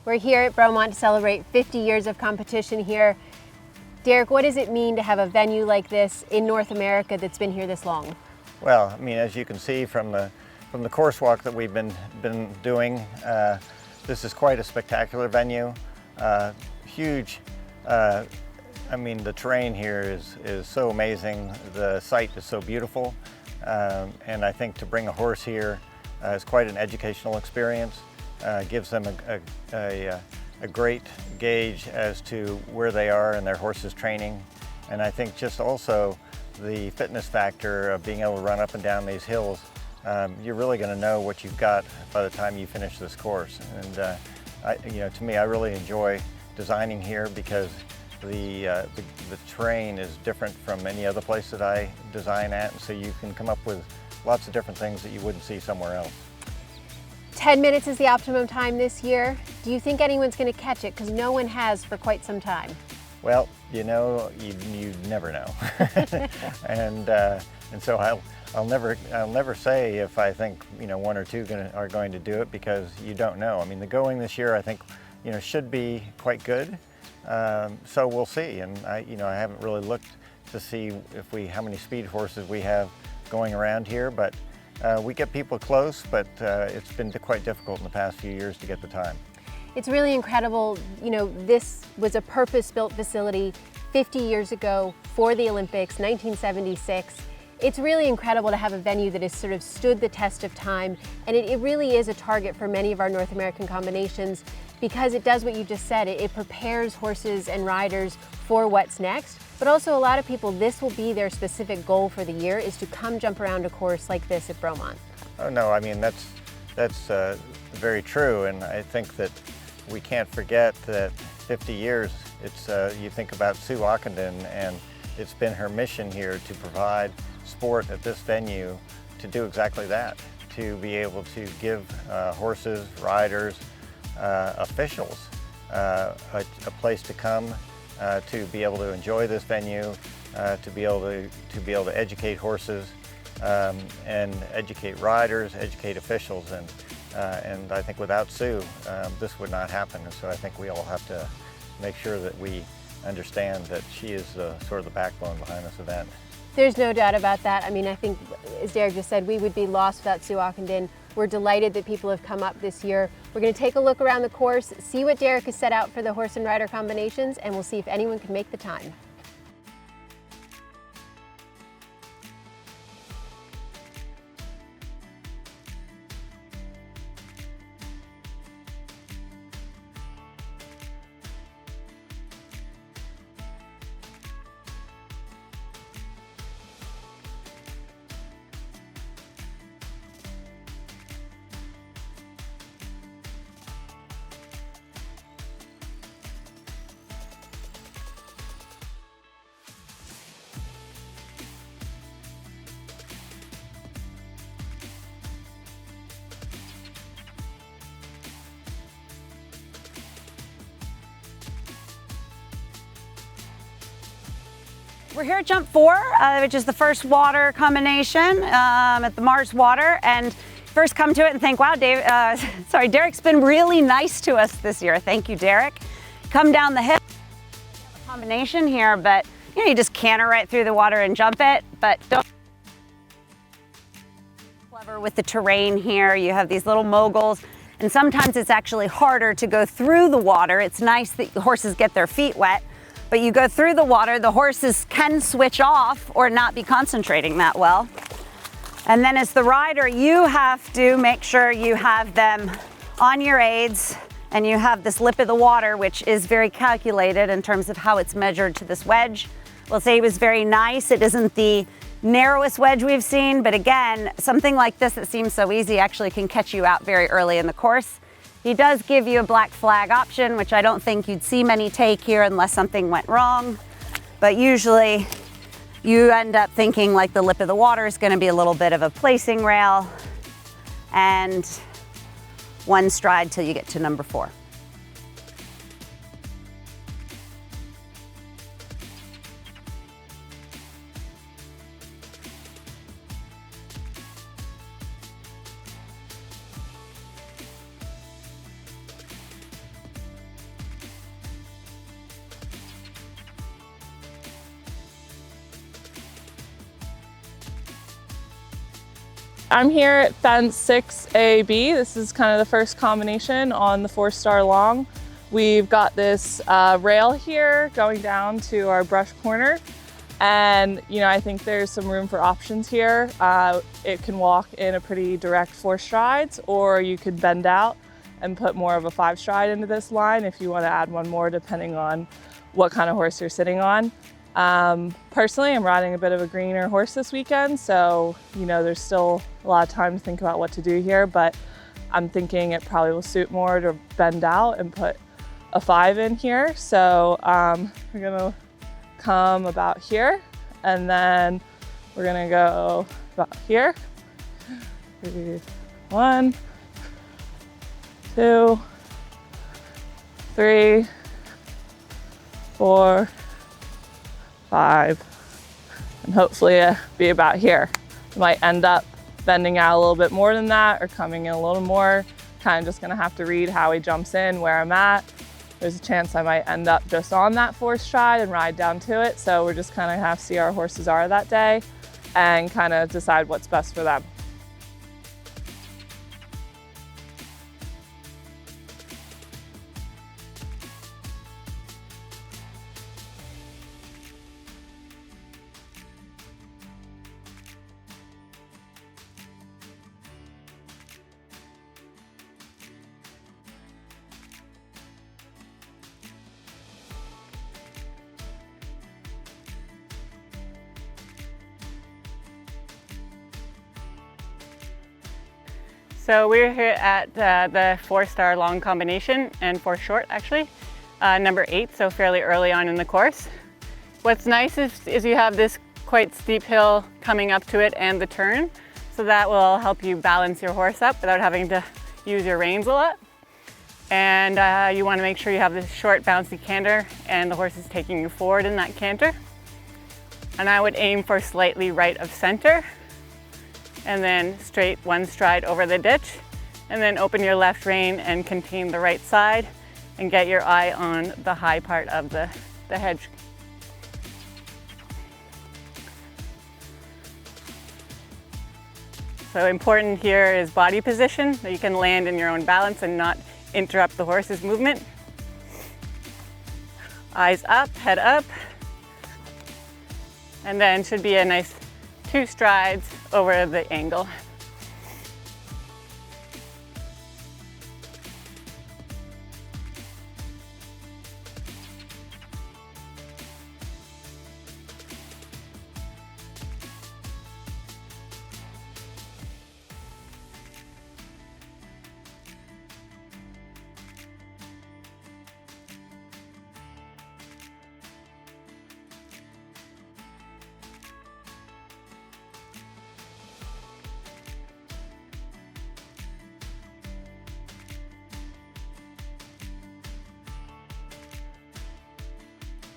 We're here at Bromont to celebrate 50 years of competition here. Derek, what does it mean to have a venue like this in North America that's been here this long? Well, I mean, as you can see from the Coursewalk that we've been doing, this is quite a spectacular venue. Huge. I mean, the terrain here is so amazing. The site is so beautiful, and I think to bring a horse here is quite an educational experience. Gives them a great gauge as to where they are in their horse's training, and I think just also the fitness factor of being able to run up and down these hills. You're really going to know what you've got by the time you finish this course. And to me, I really enjoy designing here because the terrain is different from any other place that I design at, and so you can come up with lots of different things that you wouldn't see somewhere else. 10 minutes is the optimum time this year. Do you think anyone's going to catch it? Because no one has for quite some time. Well, you know, you never know. and so I'll never say if I think one or two are going to do it, because you don't know. I mean, the going this year I think should be quite good. So we'll see. And I haven't really looked to see how many speed horses we have going around here, but we get people close, but it's been quite difficult in the past few years to get the time. It's really incredible. This was a purpose-built facility 50 years ago for the Olympics, 1976. It's really incredible to have a venue that has sort of stood the test of time, and it really is a target for many of our North American combinations because it does what you just said. It prepares horses and riders for what's next, but also a lot of people, this will be their specific goal for the year, is to come jump around a course like this at Bromont. Oh no, I mean that's very true, and I think that we can't forget that 50 years, you think about Sue Ockenden, and it's been her mission here to provide sport at this venue to do exactly that, to be able to give horses, riders, officials a place to come, to be able to enjoy this venue, to be able to educate horses, and educate riders, educate officials, and I think without Sue, this would not happen. And so I think we all have to make sure that we understand that she is sort of the backbone behind this event. There's no doubt about that. I mean, I think, as Derek just said, we would be lost without Sue Ockenden. We're delighted that people have come up this year. We're going to take a look around the course, see what Derek has set out for the horse and rider combinations, and we'll see if anyone can make the time. We're here at Jump 4, which is the first water combination at the Mars Water, and first come to it and think, wow, Derek's been really nice to us this year. Thank you, Derek. Come down the hill, combination here, but you just canter right through the water and jump it, but don't. Clever with the terrain here. You have these little moguls, and sometimes it's actually harder to go through the water. It's nice that horses get their feet wet, but you go through the water, the horses can switch off or not be concentrating that well. And then as the rider, you have to make sure you have them on your aids, and you have this lip of the water, which is very calculated in terms of how it's measured to this wedge. We'll say it was very nice. It isn't the narrowest wedge we've seen, but again, something like this that seems so easy actually can catch you out very early in the course. He does give you a black flag option, which I don't think you'd see many take here unless something went wrong. But usually you end up thinking like the lip of the water is going to be a little bit of a placing rail, and one stride till you get to number 4. I'm here at fence 6AB. This is kind of the first combination on the 4-star long. We've got this rail here going down to our brush corner. And I think there's some room for options here. It can walk in a pretty direct 4 strides, or you could bend out and put more of a 5 stride into this line if you want to add one more, depending on what kind of horse you're sitting on. Personally, I'm riding a bit of a greener horse this weekend, so there's still a lot of time to think about what to do here, but I'm thinking it probably will suit more to bend out and put a 5 in here. So we're gonna come about here, and then we're gonna go about here. 1, 2, 3, 4, 5, and hopefully be about here. You might end up bending out a little bit more than that or coming in a little more. Kind of just gonna have to read how he jumps in, where I'm at. There's a chance I might end up just on that 4th stride and ride down to it. So we're just kind of have to see how our horses are that day and kind of decide what's best for them. So we're here at the 4-star long combination and 4 short actually, number 8, so fairly early on in the course. What's nice is you have this quite steep hill coming up to it and the turn, so that will help you balance your horse up without having to use your reins a lot. And you want to make sure you have this short bouncy canter and the horse is taking you forward in that canter. And I would aim for slightly right of center, and then straight 1 stride over the ditch, and then open your left rein and contain the right side and get your eye on the high part of the hedge. So important here is body position, that you can land in your own balance and not interrupt the horse's movement. Eyes up, head up, and then should be a nice 2 strides over the angle.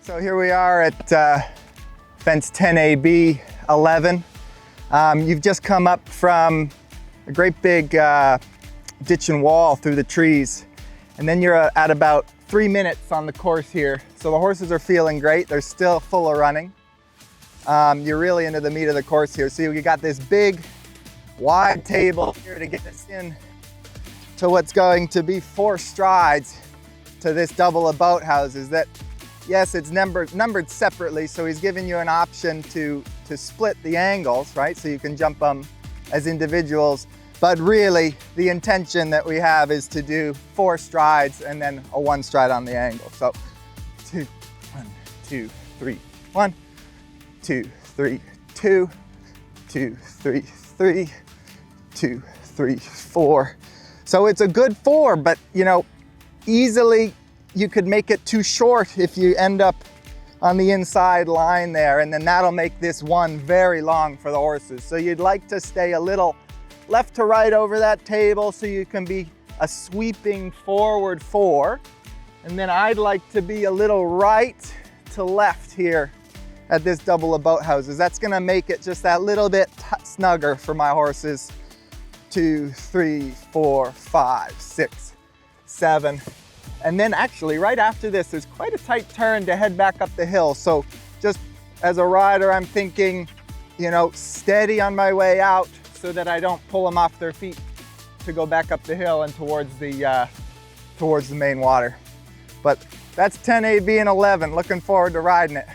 So here we are at fence 10AB 11. You've just come up from a great big ditch and wall through the trees, and then you're at about 3 minutes on the course here. So the horses are feeling great. They're still full of running. You're really into the meat of the course here. So you got this big wide table here to get us in to what's going to be 4 strides to this double of boathouses that, yes, it's numbered separately, so he's giving you an option to split the angles, right? So you can jump them as individuals, but really the intention that we have is to do 4 strides and then a 1 stride on the angle. So 2, 1, 2, 3, 1, 2, 3, 2, 2, 3, 3, 2, 3, 4. So it's a good 4, but easily you could make it too short if you end up on the inside line there, and then that'll make this 1 very long for the horses. So you'd like to stay a little left to right over that table so you can be a sweeping forward 4. And then I'd like to be a little right to left here at this double of boathouses. That's gonna make it just that little bit snugger for my horses. 2, 3, 4, 5, 6, 7. And then actually right after this, there's quite a tight turn to head back up the hill. So just as a rider, I'm thinking, steady on my way out, so that I don't pull them off their feet to go back up the hill and towards the main water. But that's 10 AB and 11. Looking forward to riding it.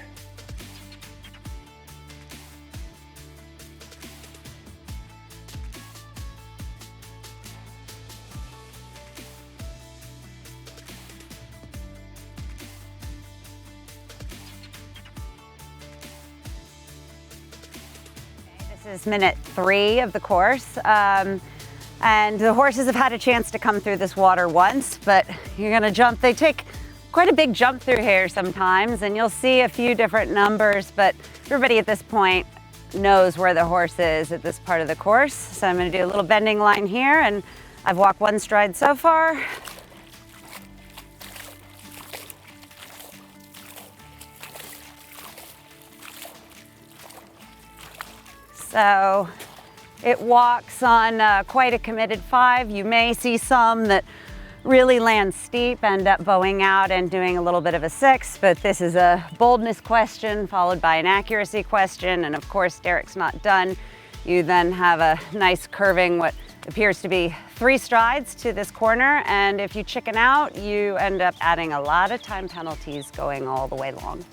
This is minute 3 of the course. And the horses have had a chance to come through this water once, but you're gonna jump. They take quite a big jump through here sometimes, and you'll see a few different numbers, but everybody at this point knows where the horse is at this part of the course. So I'm gonna do a little bending line here, and I've walked 1 stride so far. So it walks on quite a committed 5. You may see some that really land steep, end up bowing out and doing a little bit of a 6, but this is a boldness question followed by an accuracy question, and of course Derek's not done. You then have a nice curving, what appears to be 3 strides to this corner, and if you chicken out, you end up adding a lot of time penalties going all the way long.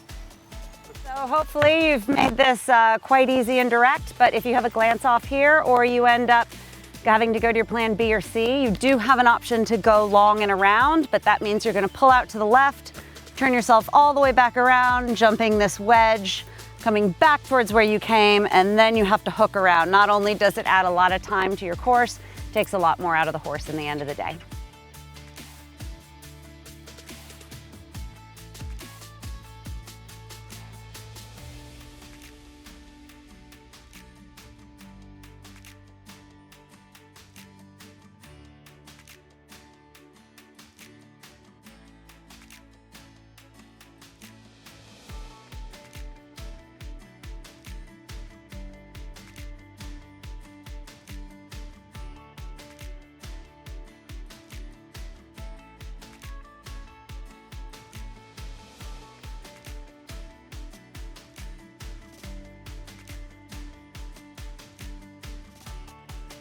So hopefully you've made this quite easy and direct, but if you have a glance off here or you end up having to go to your plan B or C, you do have an option to go long and around, but that means you're gonna pull out to the left, turn yourself all the way back around, jumping this wedge, coming back towards where you came, and then you have to hook around. Not only does it add a lot of time to your course, it takes a lot more out of the horse in the end of the day.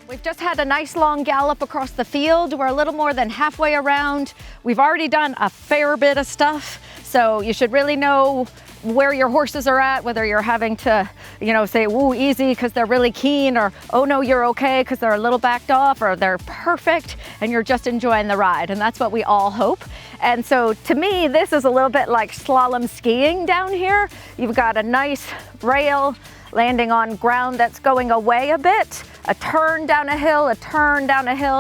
We've just had a nice long gallop across the field. We're a little more than halfway around. We've already done a fair bit of stuff, so you should really know where your horses are at, whether you're having to, say, woo, easy, because they're really keen, or, oh no, you're okay, because they're a little backed off, or they're perfect, and you're just enjoying the ride, and that's what we all hope. And so to me, this is a little bit like slalom skiing down here. You've got a nice rail landing on ground that's going away a bit, a turn down a hill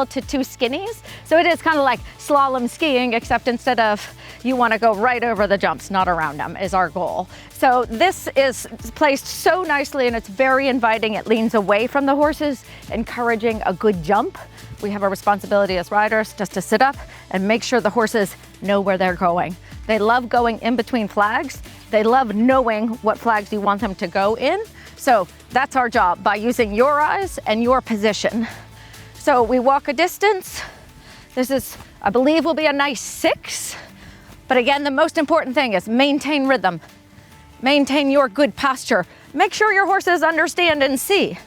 to 2 skinnies. So it is kind of like slalom skiing, except instead of you want to go right over the jumps, not around them, is our goal. So this is placed so nicely, and it's very inviting. It leans away from the horses, encouraging a good jump. We have a responsibility as riders just to sit up and make sure the horses know where they're going. They love going in between flags. They love knowing what flags you want them to go in. So that's our job, by using your eyes and your position. So we walk a distance. This is, I believe, will be a nice 6. But again, the most important thing is maintain rhythm. Maintain your good posture. Make sure your horses understand and see.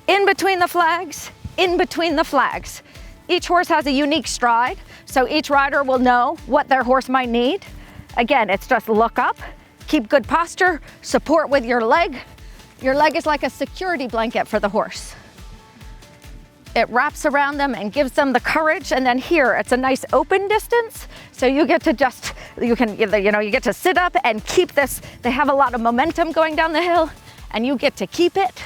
In between the flags, in between the flags. Each horse has a unique stride, so each rider will know what their horse might need. Again, it's just look up, keep good posture, support with your leg. Your leg is like a security blanket for the horse. It wraps around them and gives them the courage. And then here, it's a nice open distance. So you get to just, you get to sit up and keep this. They have a lot of momentum going down the hill, and you get to keep it.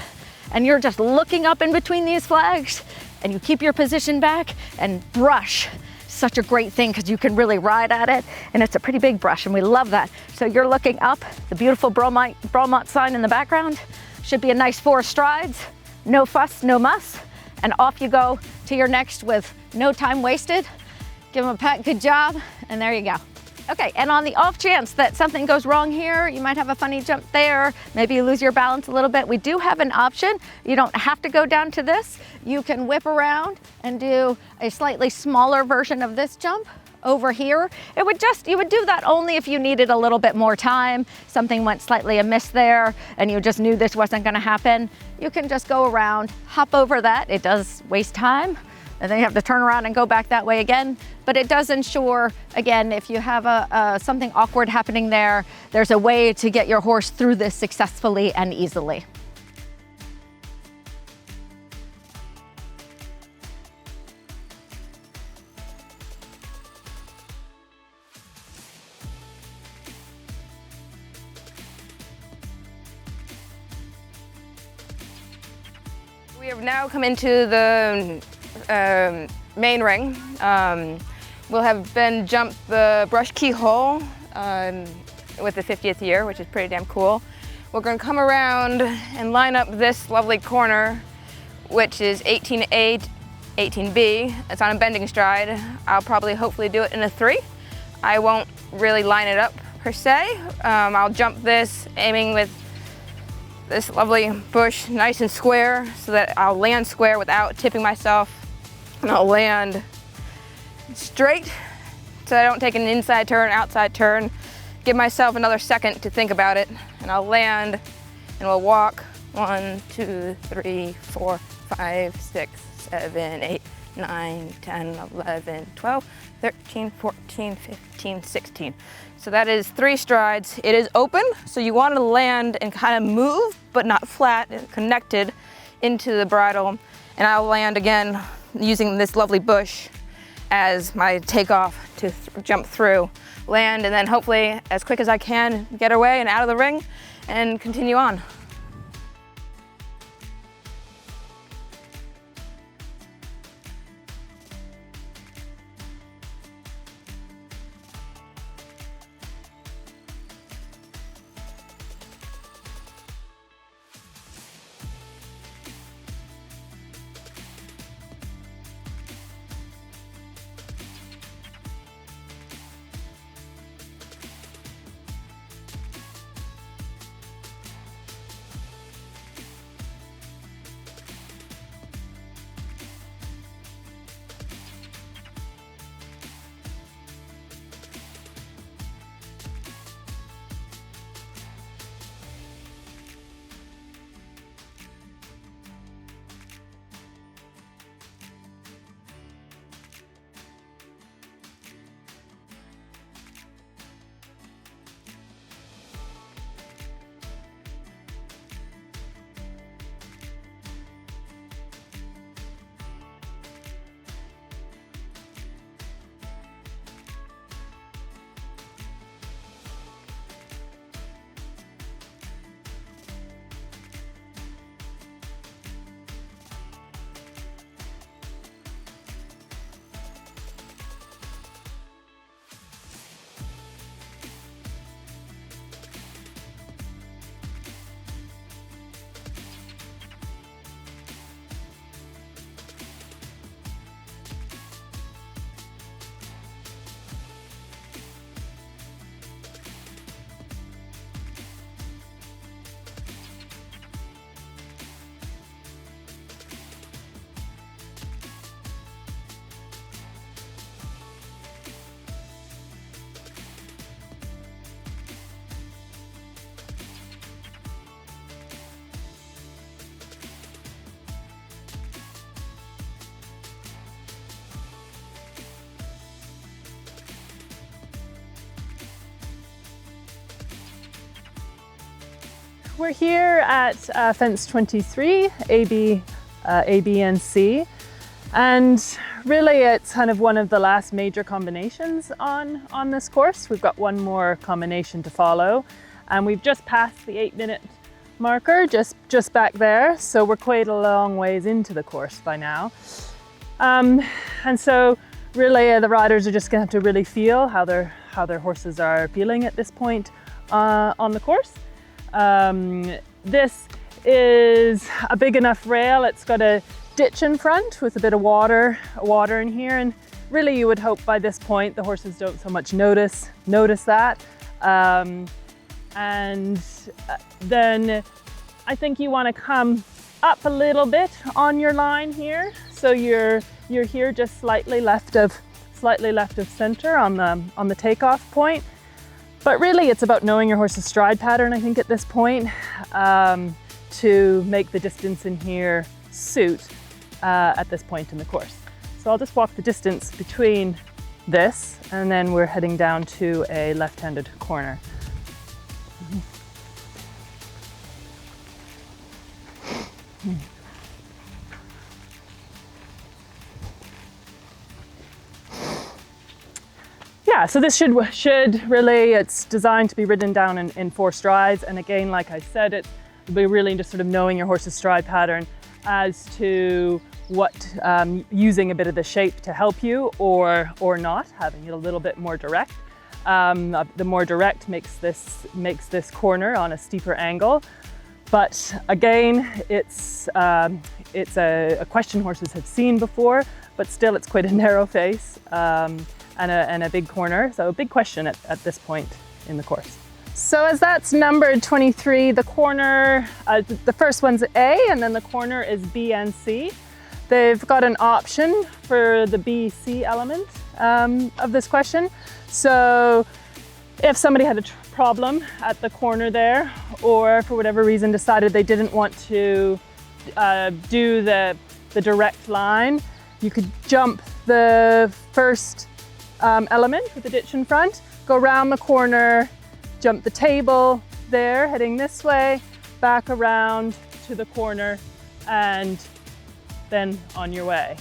And you're just looking up in between these flags, and you keep your position back and brush. Such a great thing, because you can really ride at it, and it's a pretty big brush, and we love that. So you're looking up, the beautiful Bromont sign in the background. Should be a nice 4 strides, no fuss, no muss, and off you go to your next with no time wasted. Give them a pat, good job, and there you go. Okay, and on the off chance that something goes wrong here, you might have a funny jump there, maybe you lose your balance a little bit, we do have an option. You don't have to go down to this. You can whip around and do a slightly smaller version of this jump over here. You would do that only if you needed a little bit more time, something went slightly amiss there, and you just knew this wasn't gonna happen. You can just go around, hop over that. It does waste time, and then you have to turn around and go back that way again. But it does ensure, again, if you have something awkward happening there, there's a way to get your horse through this successfully and easily. We have now come into the main ring. We'll have been jumped the brush keyhole with the 50th year, which is pretty damn cool. We're going to come around and line up this lovely corner, which is 18A, 18B. It's on a bending stride. I'll probably hopefully do it in a 3. I won't really line it up per se. I'll jump this aiming with this lovely bush nice and square so that I'll land square without tipping myself, and I'll land straight so I don't take an inside turn, outside turn. Give myself another second to think about it, and I'll land and we'll walk 1, 2, 3, 4, 5, 6, 7, 8, 9, 10, 11, 12, 13, 14, 15, 16. So that is 3 strides. It is open, so you want to land and kind of move, but not flat, connected into the bridle. And I'll land again using this lovely bush as my takeoff to jump through. Land, and then hopefully as quick as I can get away and out of the ring and continue on. We're here at fence 23, AB, and C, and really it's kind of one of the last major combinations on this course. We've got one more combination to follow, and we've just passed the 8-minute marker just back there, so we're quite a long ways into the course by now. And so really the riders are just gonna have to really feel how their horses are feeling at this point on the course. This is a big enough rail. It's got a ditch in front with a bit of water in here, and really you would hope by this point the horses don't so much notice that. And then I think you want to come up a little bit on your line here, so you're here just slightly left of slightly left of center on the takeoff point. But really it's about knowing your horse's stride pattern, I think, at this point, to make the distance in here suit at this point in the course. So I'll just walk the distance between this, and then we're heading down to a left-handed corner. Yeah, so this should really, it's designed to be ridden down in 4 strides. And again, like I said, it'll be really just sort of knowing your horse's stride pattern as to what, using a bit of the shape to help you or not, having it a little bit more direct. The more direct makes this corner on a steeper angle. But again, it's a question horses have seen before, but still it's quite a narrow face. And a big corner, so a big question at this point in the course. So as that's numbered 23, the corner, the first one's A, and then the corner is B and C. They've got an option for the B, C element of this question. So if somebody had a problem at the corner there, or for whatever reason decided they didn't want to do the direct line, you could jump the first element with the ditch in front, go around the corner, jump the table there, heading this way, back around to the corner, and then on your way.